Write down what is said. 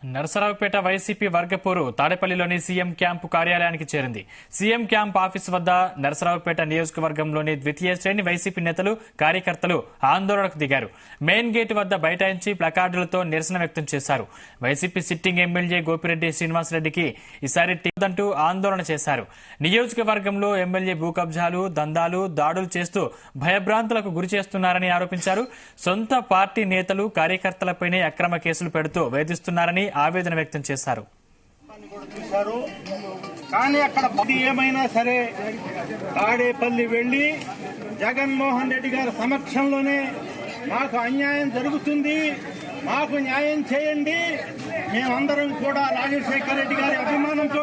Narasaraopet YCP వర్గపోరు తాడేపల్లిలోని CM camp కార్యాలయానికి చేరింది. సీఎం క్యాంప్ ఆఫీసు వద్ద నరసరావుపేట నియోజకవర్గంలోని ద్వితీయ శ్రేణి వైసీపీ నేతలు, కార్యకర్తలు ఆందోళనకు దిగారు. మెయిన్ గేటు వద్ద బైఠాయించి ప్లకార్డులతో నిరసన వ్యక్తం చేశారు. వైసీపీ సిట్టింగ్ ఎమ్మెల్యే గోపిరెడ్డి శ్రీనివాసరెడ్డికి ఈసారి టికెట్ ఆందోళన చేశారు. నియోజకవర్గంలో ఎమ్మెల్యే భూ కబ్జాలు, దందాలు, దాడులు చేస్తూ భయభ్రాంతులకు గురి చేస్తున్నారని ఆరోపించారు. సొంత పార్టీ నేతలు, కార్యకర్తలపైనే అక్రమ కేసులు పెడుతూ వేధిస్తున్నారని ఆవేదన వ్యక్తం చేశారు. కానీ అక్కడ ఏమైనా సరే తాడేపల్లి వెళ్లి జగన్మోహన్ రెడ్డి గారి సమక్షంలోనే మాకు అన్యాయం జరుగుతుంది, మాకు న్యాయం చేయండి, మేమందరం కూడా రాజశేఖర రెడ్డి గారి అభిమానంతో